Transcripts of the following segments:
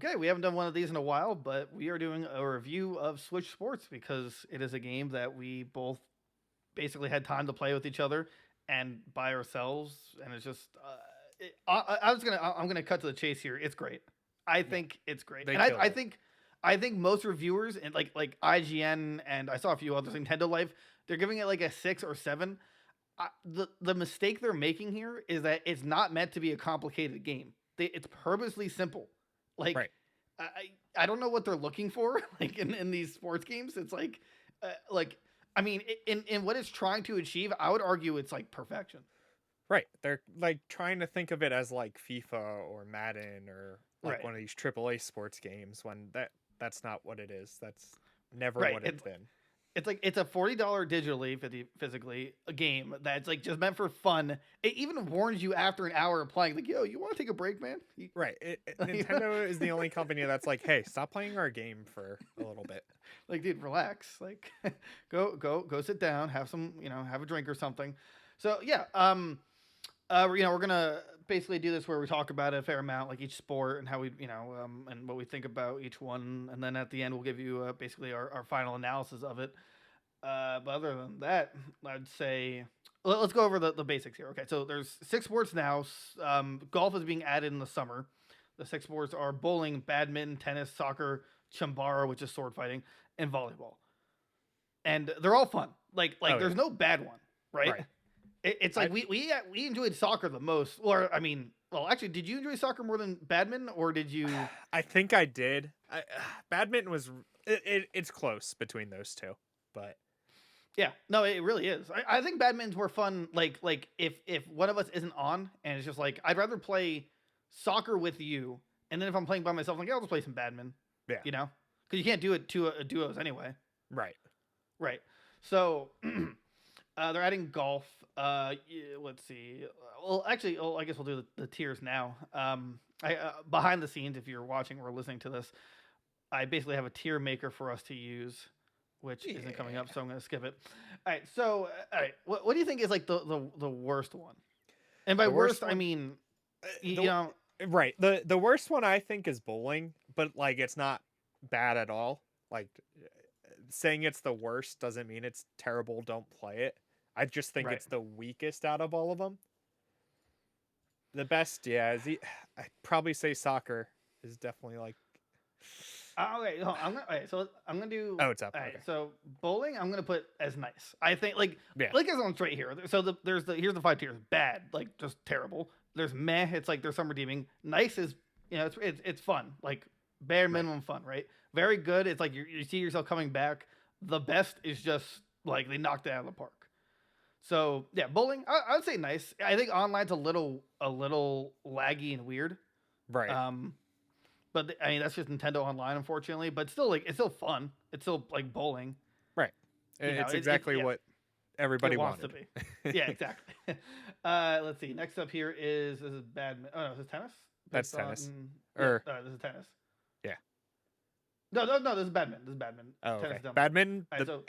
Okay, we haven't done one of these in a while, but we are doing a review of Switch Sports because it is a game that we both basically had time to play with each other and by ourselves, and it's just. I'm gonna cut to the chase here. It's great. I Yeah, think it's great, they and killed I it. think most reviewers and like IGN and I saw a few others, Nintendo Life, they're giving it like a 6 or 7. The mistake they're making here is that it's not meant to be a complicated game. It's purposely simple. Like Right. I don't know what they're looking for like in these sports games. It's like I mean in what it's trying to achieve, I would argue it's like perfection. Right. They're like trying to think of it as like FIFA or Madden or like Right. one of these AAA sports games when that's not what it is. That's never Right. what it's been. It's like it's a $40 digitally physically a game that's like just meant for fun. It even warns you after an hour of playing, like, yo, you want to take a break, man? Right. Nintendo is the only company that's like, "Hey, stop playing our game for a little bit." Like, dude, relax. Like, go sit down, have some, have a drink or something. So yeah, we're gonna basically do this where we talk about it a fair amount, like each sport and how we, and what we think about each one, and then at the end we'll give you basically our final analysis of it. But other than that, I'd say let's go over the basics here. Okay, so there's 6 sports now. Golf is being added in the summer. The 6 sports are bowling, badminton, tennis, soccer, chambara, which is sword fighting, and volleyball. And they're all fun. Like Oh there's yeah. no bad one, right? Right. It's like I we enjoyed soccer the most. Or I mean, well, actually, did you enjoy soccer more than badminton, or did you? I think I did. Badminton was it's close between those two, but Yeah, no, it really is. I think badminton's more fun. Like if one of us isn't on, and it's just like I'd rather play soccer with you, and then if I'm playing by myself, I'm like, yeah, I'll just play some badminton. yeah. You know, because you can't do it to duos anyway. Right. Right. So they're adding golf. Let's see. Well, actually, I guess we'll do the tiers now. Behind the scenes, if you're watching or listening to this, I basically have a tier maker for us to use, which isn't coming Yeah. up, so I'm going to skip it. All right. So, all right. What do you think is like the worst one? And by The worst worst, I one mean, you the know, right. The worst one I think is bowling, but like it's not bad at all. Like saying it's the worst doesn't mean it's terrible. Don't play it. I just think right. it's the weakest out of all of them. The best, yeah, I'd probably say soccer is definitely like. Okay, all right, so I'm gonna do. Oh, it's up. All right, Okay. so bowling, I'm gonna put as nice. I think Yeah. like as on straight here. So here's the 5 tiers. Bad, like just terrible. There's meh. It's like there's some redeeming. Nice is it's fun. Like bare Right. minimum fun, right? Very good. It's like you see yourself coming back. The best is just like they knocked it out of the park. So yeah, bowling. I would say nice. I think online's a little laggy and weird. Right. Um, but I mean that's just Nintendo Online, unfortunately. But still, like it's still fun. It's still like bowling. Right. You know, It's exactly yeah, what it everybody wants to wanted. be. Yeah, exactly. Let's see. Next up here is this is badminton. Oh no, is this tennis? That's Based tennis. on yeah, Or this is tennis. yeah. No. This is badminton. This is badminton. Oh, Tennis okay. is down below. Badminton, All right, so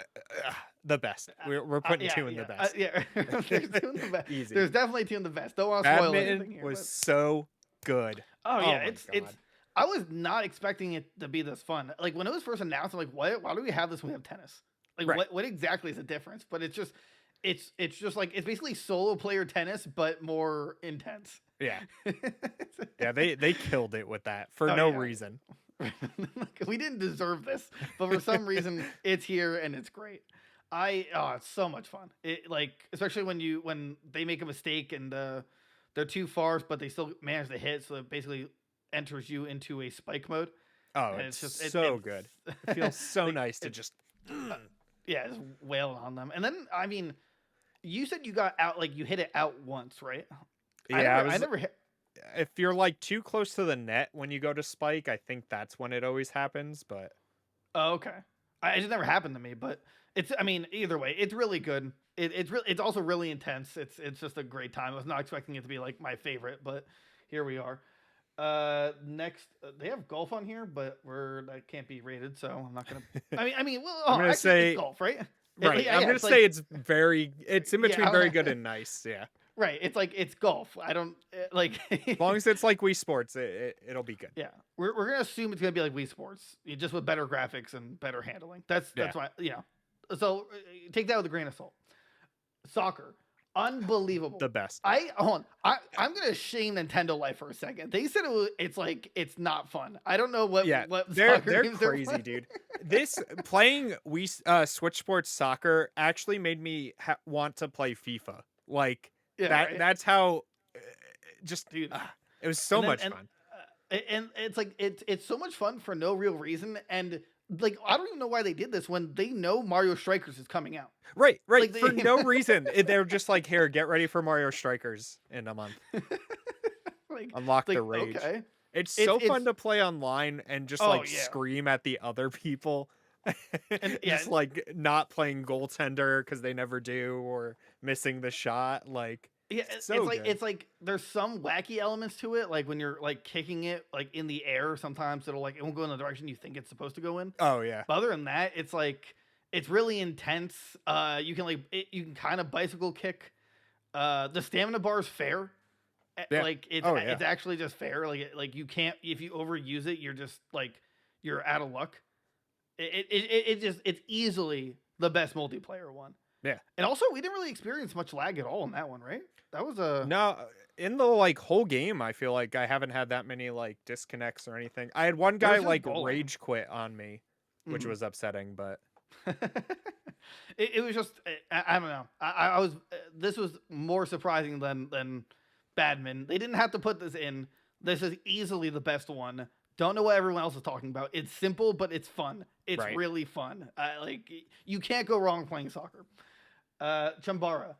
the best. We're putting yeah, two in the best. yeah. There's two in the best. Easy. There's definitely two in the best. Don't want to spoil anything Badminton here. was But so good. oh Oh yeah, my it's. god. I was not expecting it to be this fun. Like when it was first announced, I'm like, why do we have this when we have tennis? Like Right. what exactly is the difference? But it's just like it's basically solo player tennis but more intense. Yeah. Yeah, they killed it with that for Oh, no yeah. reason. We didn't deserve this, but for some reason it's here and it's great. It's so much fun. It like especially when they make a mistake and they're too far but they still manage to hit, so it basically enters you into a spike mode. Oh, And it's just so good. It feels so like, nice to it, just yeah, just wailing on them. And then I mean, you said you got out like you hit it out once, right? Yeah, I never hit. if you're like too close to the net when you go to spike, I think that's when it always happens, but Oh, okay. It just never happened to me, but it's. I mean, either way, it's really good. It's also really intense. It's just a great time. I was not expecting it to be like my favorite, but here we are. Next, they have golf on here, but that can't be rated, so I'm not gonna. Well, I'm gonna actually, say it's golf, right? right. Yeah, I'm gonna it's say like it's in yeah. between very good and nice. Yeah. right. It's like it's golf. I don't like. As long as it's like Wii Sports, it'll be good. Yeah, we're gonna assume it's gonna be like Wii Sports, just with better graphics and better handling. That's Yeah. why So take that with a grain of salt. Soccer, unbelievable. The best. I'm gonna shame Nintendo Life for a second. They said it's not fun. I don't know what they're games crazy, playing. dude. This playing Switch Sports Soccer actually made me want to play FIFA. Like Right? That's how. Just Dude, it was so much fun. And it's like it's so much fun for no real reason, and like I don't even know why they did this when they know Mario Strikers is coming out. Right, Like, for no reason. They're just like, here, get ready for Mario Strikers in a month. Unlock the rage. Okay. It's so fun to play online and just scream at the other people. And just like not playing goaltender because they never do, or missing the shot. Like, yeah, it's like there's some wacky elements to it, like when you're like kicking it like in the air, sometimes it won't go in the direction you think it's supposed to go in. Oh yeah. But other than that, it's like it's really intense. You can kind of bicycle kick. The stamina bar is fair. Yeah. Like it's actually just fair. Like you can't, if you overuse it, you're just like you're out of luck. It's easily the best multiplayer one. Yeah. And also we didn't really experience much lag at all in that one, right? That was no, in the like whole game, I feel like I haven't had that many like disconnects or anything. I had one guy like rage quit on me, which was upsetting, but it was just I don't know. I was this was more surprising than badminton. They didn't have to put this in. This is easily the best one. Don't know what everyone else is talking about. It's simple, but it's fun. It's really fun. Like you can't go wrong playing soccer. Chambara,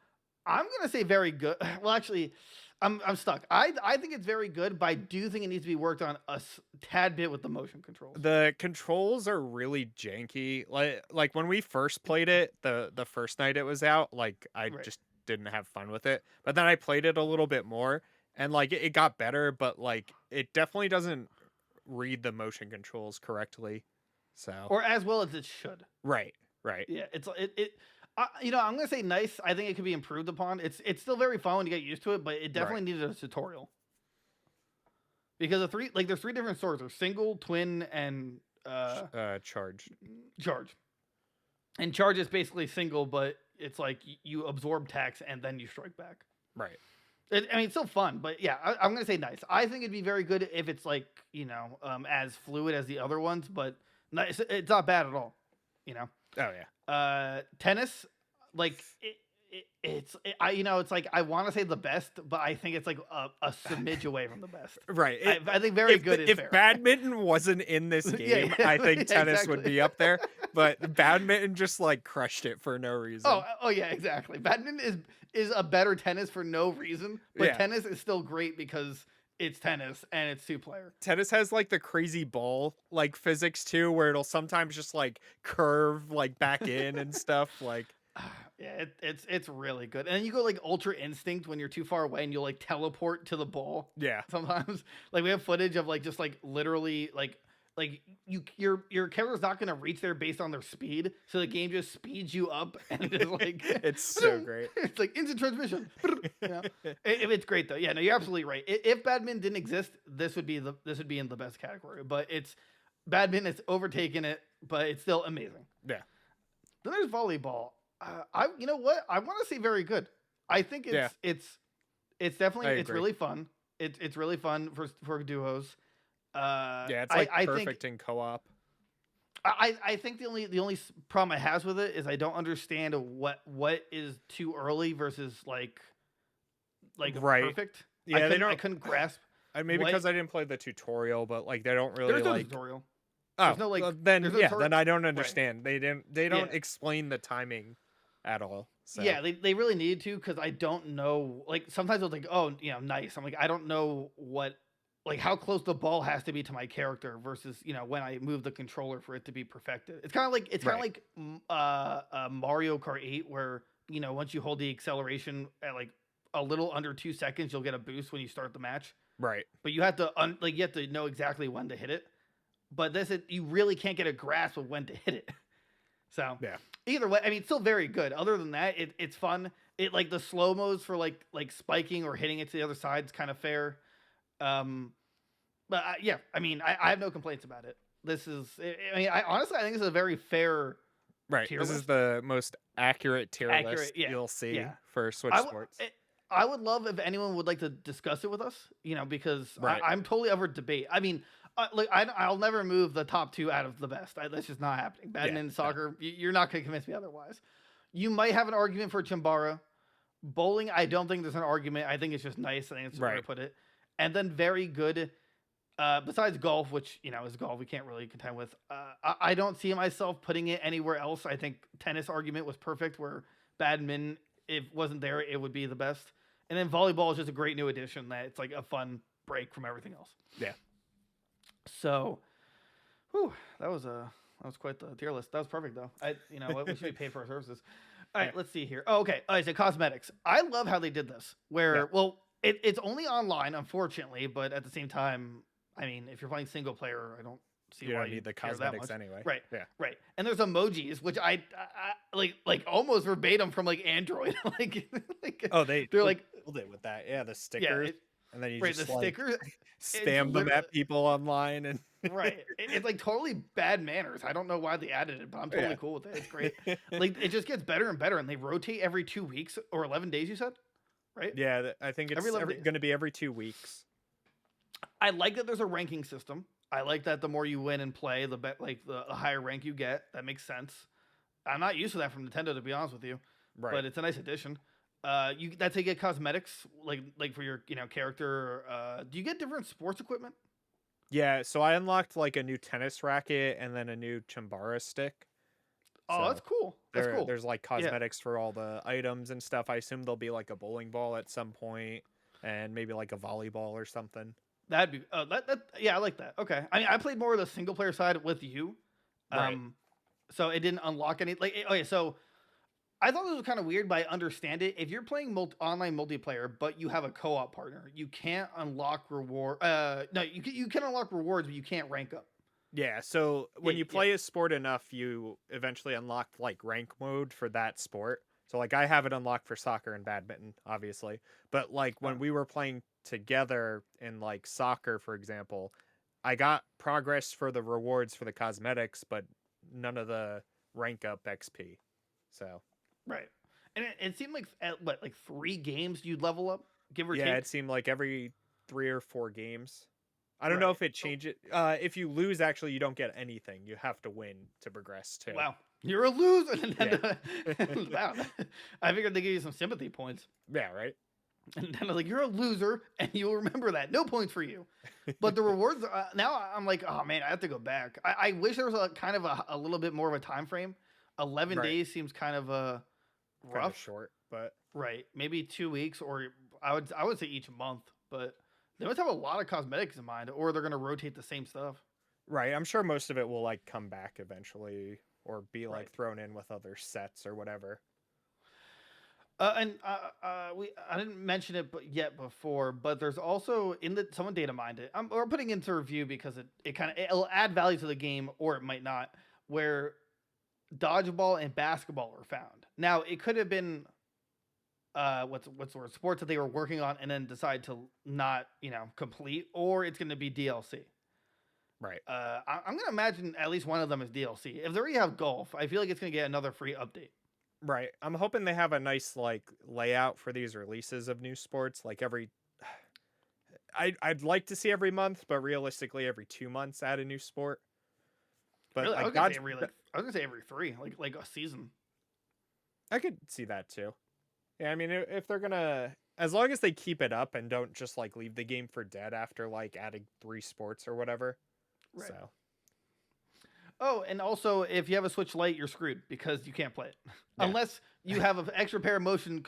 I'm gonna say very good. Well, actually, I'm stuck. I think it's very good, but I do think it needs to be worked on a tad bit with the motion controls. The controls are really janky. Like when we first played it, the first night it was out, like I just didn't have fun with it. But then I played it a little bit more, and like it got better, but like it definitely doesn't read the motion controls correctly. So or as well as it should. Right. Yeah, I'm gonna say nice. I think it could be improved upon. It's still very fun when you get used to it, but it definitely needed a tutorial. Because there's three different sorts: there's single, twin, and charge. And charge is basically single, but it's like you absorb tax and then you strike back. Right. It's still fun, but yeah, I'm gonna say nice. I think it'd be very good if it's like as fluid as the other ones, but nice. It's not bad at all. Oh yeah. Tennis, like it's like I want to say the best, but I think it's like a smidge away from the best. Right. I think very good. If badminton wasn't in this game, I think tennis would be up there. But badminton just like crushed it for no reason. Oh yeah, exactly. Badminton is a better tennis for no reason, but tennis is still great because it's tennis and it's 2-player. Tennis has like the crazy ball like physics too, where it'll sometimes just like curve like back in and stuff. Like yeah, it's really good. And then you go like ultra instinct when you're too far away and you'll like teleport to the ball. Yeah. Sometimes like we have footage of like just like literally like your character's not gonna reach there based on their speed, so the game just speeds you up and just like it's so great. It's like instant transmission. It's great though. Yeah, no, you're absolutely right. If badminton didn't exist, this would be in the best category. But it's badminton. It's overtaken it, but it's still amazing. Yeah. Then there's volleyball. You know what? I want to say very good. I think it's definitely it's really fun. It's really fun for duos. It's like perfect in co-op. I think the only problem I have with it is I don't understand what is too early versus like perfect. Yeah, I couldn't grasp. Maybe because I didn't play the tutorial, but like they don't really there's no like tutorial. Oh, no, then I don't understand. Right. They don't explain the timing at all. So. Yeah, they really needed to, because I don't know. Like sometimes I was like, oh, nice. I'm like, I don't know how close the ball has to be to my character versus when I move the controller for it to be perfected. It's kind of like Mario Kart 8, where once you hold the acceleration at like a little under 2 seconds, you'll get a boost when you start the match. Right. But you have to know exactly when to hit it. But you really can't get a grasp of when to hit it. So yeah. Either way, I mean, it's still very good. Other than that, it's fun. it like the slow mos for like spiking or hitting it to the other side is kind of fair. Um, but yeah, I mean, I have no complaints about it. This is, I mean, I honestly I think this is a very fair Right. tier This is list. the most accurate tier Accurate, list yeah, you'll see yeah. for Switch I w- Sports. it, I would love if anyone would like to discuss it with us, because Right. I'm totally up for debate. I mean, I'll never move the top two out of the best. That's just not happening. Yeah. Badminton, No. soccer, you're not going to convince me otherwise. You might have an argument for Chimbara. Bowling, I don't think there's an argument. I think it's just nice. I think it's where to put it. And then very good. Besides golf, which is golf, we can't really contend with. I don't see myself putting it anywhere else. I think tennis argument was perfect. Where badminton, if it wasn't there, it would be the best. And then volleyball is just a great new addition. That it's like a fun break from everything else. Yeah. So, that was quite the tier list. That was perfect though. We should be paid for our services. All right, let's see here. Oh, okay. I said cosmetics. I love how they did this. It's only online, unfortunately, but at the same time, I mean, if you're playing single player, I don't see you why don't need the cosmetics anyway. Right. Yeah. Right. And there's emojis, which I like almost verbatim from like Android. they're like killed it with that. Yeah, the stickers, and then you just the stickers spam them at people online and right. It's like totally bad manners. I don't know why they added it, but I'm totally cool with it. It's great. Like it just gets better and better, and they rotate every 2 weeks or 11 days. You said, right? Yeah, I think it's going to be every 2 weeks. I like that there's a ranking system. I like that the more you win and play, the higher rank you get. That makes sense. I'm not used to that from Nintendo, to be honest with you. Right. But it's a nice addition. That's how you get cosmetics, like for your character. Do you get different sports equipment? Yeah, so I unlocked like a new tennis racket and then a new Chimbara stick. Oh, that's cool. That's cool. There's like cosmetics for all the items and stuff. I assume there'll be like a bowling ball at some point and maybe like a volleyball or something. That'd be yeah, I like that. Okay. I mean, I played more of the single player side with you. Right. So it didn't unlock any okay, so I thought this was kind of weird, but I understand it. If you're playing online multiplayer, but you have a co-op partner, you can't unlock reward. No, you can unlock rewards, but you can't rank up. Yeah, so when you play a sport enough, you eventually unlock like rank mode for that sport. So like I have it unlocked for soccer and badminton, obviously. But like when we were playing together in like soccer, for example, I got progress for the rewards for the cosmetics, but none of the rank up XP. So right, and it seemed like at like 3 games you'd level up, give or take. Yeah, it seemed like every 3 or 4 games. I don't know if it changes. If you lose, actually, you don't get anything. You have to win to progress too. Wow, you're a loser. Wow, I figured they give you some sympathy points. Yeah, right. And then I was like, you're a loser, and you'll remember that. No points for you. But the rewards, now I'm like, oh man, I have to go back. I wish there was a kind of a little bit more of a time frame. 11 days seems kind of rough. Kind of short, but right, maybe 2 weeks, or I would say each month. But they must have a lot of cosmetics in mind, or they're going to rotate the same stuff. Right, I'm sure most of it will like come back eventually, or be like thrown in with other sets or whatever. I didn't mention it yet before, but there's also someone data mined it. We're putting into review because it'll add value to the game, or it might not. Where dodgeball and basketball are found. Now it could have been what's the word, sports that they were working on and then decide to not complete, or it's going to be DLC. Right. I'm going to imagine at least one of them is DLC. If they already have golf, I feel like it's going to get another free update. Right. I'm hoping they have a nice like layout for these releases of new sports. Like I'd like to see every month, but realistically every 2 months add a new sport. But really? Like, I was gonna say every 3, like a season. I could see that too. Yeah, I mean if they're gonna, as long as they keep it up and don't just like leave the game for dead after like adding 3 sports or whatever. Right. So. Oh, and also, if you have a Switch Lite, you're screwed because you can't play it. Yeah. Unless you have an extra pair of motion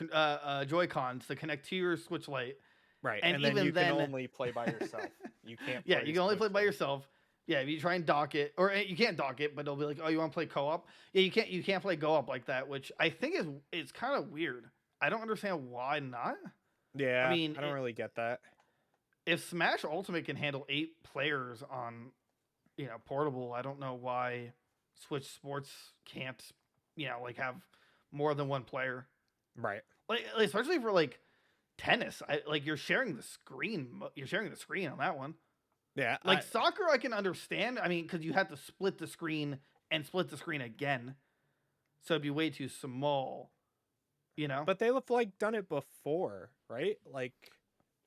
Joy-Cons to connect to your Switch Lite. Right, and then you can only play by yourself. You can't play you can only play by yourself. Yeah, if you try and dock it, or you can't dock it, but it'll be like, oh, you want to play co-op? Yeah, you can't play co-op like that, which I think is kind of weird. I don't understand why not. Yeah, I mean, I don't really get that. If Smash Ultimate can handle 8 players on portable, I don't know why Switch Sports can't, like have more than one player. Right. like especially for like tennis. Like you're sharing the screen. You're sharing the screen on that one. Yeah, Like soccer, I can understand. I mean, because you have to split the screen and split the screen again, so it'd be way too small. You know. but they've like done it before, right? Like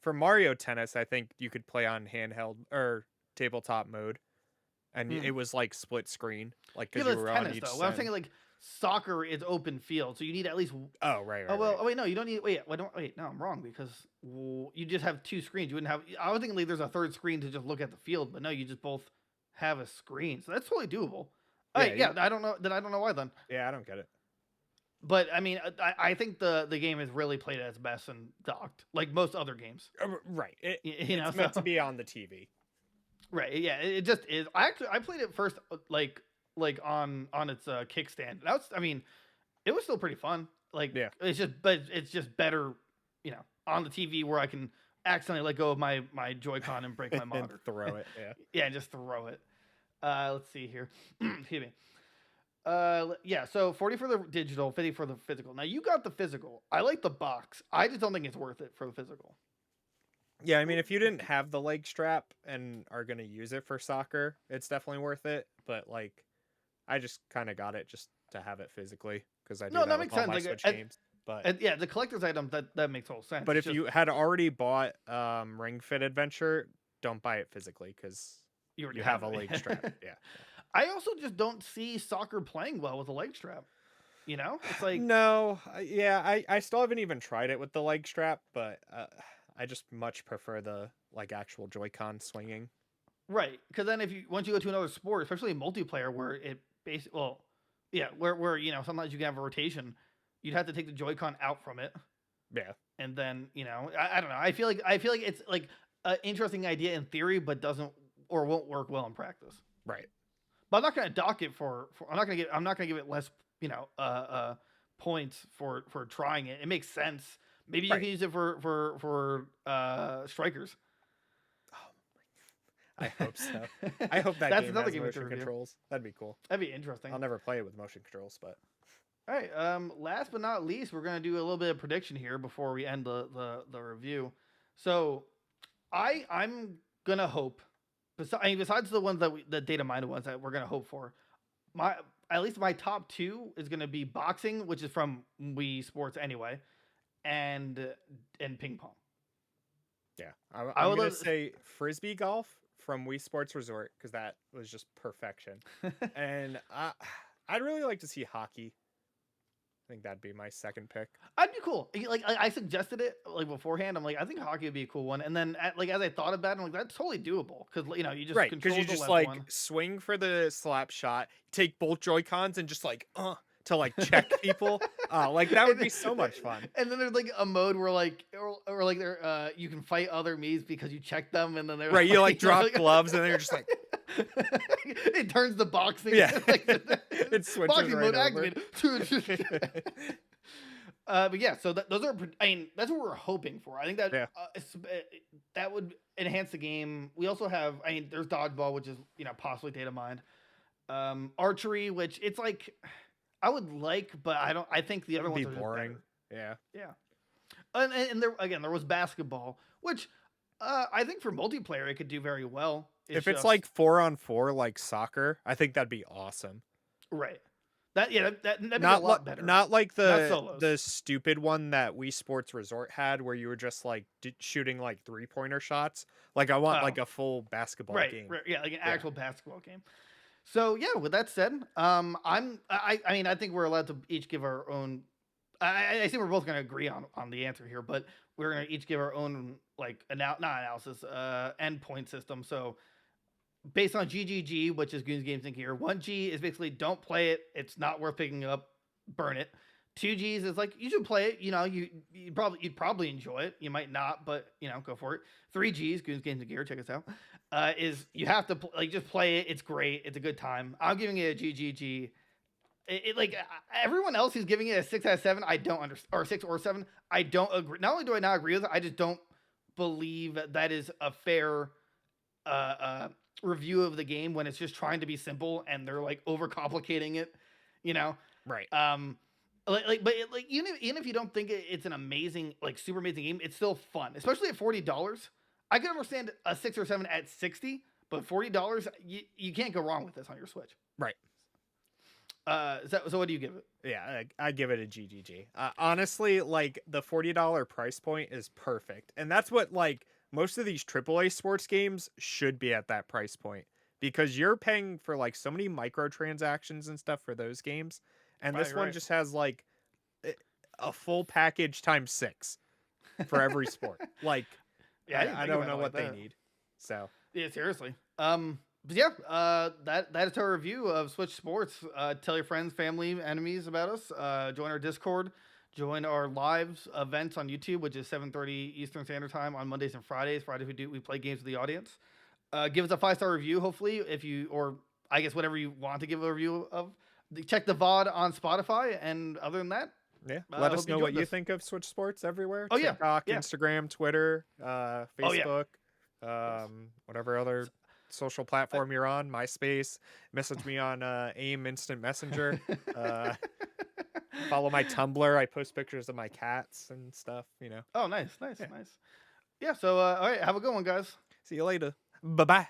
for Mario Tennis, I think you could play on handheld or tabletop mode, and it was like split screen, like Yeah, because but you it's were on tennis each though. What I'm side. saying like soccer is open field, so you need at least. Oh, right, Oh right, well. right. Oh wait, no, you don't need. Wait, why don't wait? No, I'm wrong because you just have two screens. You wouldn't have. I was thinking like there's a third screen to just look at the field, but no, you just both have a screen, so that's totally doable. Yeah, Yeah, I don't know. Then I don't know why then. Yeah, I don't get it. But I mean, I think the game is really played at its best and docked, like most other games. Right. It's meant to be on the TV. Right. Yeah. It just is. I played it first, like on its kickstand. That was. I mean, it was still pretty fun. Like it's just better, on the TV where I can accidentally let go of my Joy-Con and break my monitor. Throw it. Yeah. Yeah, just throw it. Let's see here. Excuse me. Yeah, so 40 for the digital, 50 for the physical. Now you got the physical. I like the box. I just don't think it's worth it for the physical. Yeah, I mean, if you didn't have the leg strap and are gonna use it for soccer, it's definitely worth it. But like, I just kind of got it just to have it physically because I do that makes with all sense. my Like, Switch games. But yeah, the collector's item that makes total sense. but if you had already bought Ring Fit Adventure, don't buy it physically because you have a leg strap. Yeah. I also just don't see soccer playing well with a leg strap. It's like No, yeah, I still haven't even tried it with the leg strap, but I just much prefer the like actual Joy-Con swinging. Right, because then once you go to another sport, especially multiplayer, where it basically where sometimes you can have a rotation, you'd have to take the Joy-Con out from it. Yeah, and then I don't know. I feel like it's like an interesting idea in theory, but doesn't or won't work well in practice. Right. But I'm not going to dock it for I'm not going to give it less points for trying it. It makes sense. Maybe you can use it for strikers. I hope so. I hope that That's game another has game motion controls. That'd be cool. That'd be interesting. I'll never play it with motion controls, but all right. Last but not least, we're gonna do a little bit of prediction here before we end the review. So, I'm gonna hope. Besides the ones the data mined ones that we're gonna hope for, at least my top two is gonna be boxing, which is from Wii Sports anyway, and ping pong. Yeah, I would say frisbee golf from Wii Sports Resort because that was just perfection. And I'd really like to see hockey. I think that'd be my second pick. I'd be cool. Like I suggested it like beforehand. I'm like, I think hockey would be a cool one. And then as I thought about it, I'm like, that's totally doable because you just because you just like swing for the slap shot, take both Joy-Cons and just like to like check people. Like that would be so much fun. And then there's like a mode where like or like there you can fight other Miis because you check them and then they're right. You like drop gloves and then you're just like it turns the boxing. Yeah, it switches boxing right mode activated. But yeah, so those are. I mean, that's what we're hoping for. I think that that would enhance the game. We also have. I mean, there's dodgeball, which is possibly data mined. Archery, which it's like I would like, but I don't. I think the other ones are boring. Yeah. And there was basketball, which I think for multiplayer it could do very well. If it's like 4-on-4 like soccer, I think that'd be awesome. Right. That'd be a lot better. Not like the stupid one that Wii Sports Resort had, where you were just like shooting like 3-pointer shots. Like I want like a full basketball game. Right. Yeah, like an actual basketball game. So yeah, with that said, I mean I think we're allowed to each give our own. I think we're both going to agree on the answer here, but we're going to each give our own like not analysis endpoint system. So based on GGG, which is Goons Games Inc. here, 1G is basically don't play it. It's not worth picking up. Burn it. 2Gs is like you should play it. You'd probably enjoy it. You might not, but go for it. 3Gs, Goons Games Inc. Check us out. Is you have to just play it. It's great. It's a good time. I'm giving it a GGG. Like everyone else who's giving it a 6 out of 7, I don't understand, or 6 or 7. I don't agree. Not only do I not agree with it, I just don't believe that is a fair review of the game when it's just trying to be simple and they're like overcomplicating it. Right. But even if you don't think it's an amazing, like super amazing game, it's still fun, especially at $40. I can understand a 6 or 7 at 60, but $40, you can't go wrong with this on your Switch. Right. So what do you give it? Yeah, I give it a GGG. Honestly, like the $40 price point is perfect, and that's what like most of these AAA sports games should be at that price point because you're paying for like so many microtransactions and stuff for those games, and this one just has like a full package times 6 for every sport. Like, yeah, I don't know what they need. So yeah, seriously. But yeah, that is our review of Switch Sports. Tell your friends, family, enemies about us. Join our Discord. Join our live events on YouTube, which is 7:30 Eastern Standard Time on Mondays and Fridays. Fridays we play games with the audience. Give us a 5-star review, hopefully, or I guess whatever you want to give a review of. Check the VOD on Spotify, and other than that, yeah, let us know what you think of Switch Sports everywhere. Oh TikTok, Instagram, Twitter, Facebook, whatever other social platform you're on, MySpace. Message me on AIM Instant Messenger. Follow my Tumblr. I post pictures of my cats and stuff, Oh, nice. Yeah, so all right, have a good one, guys. See you later. Bye-bye.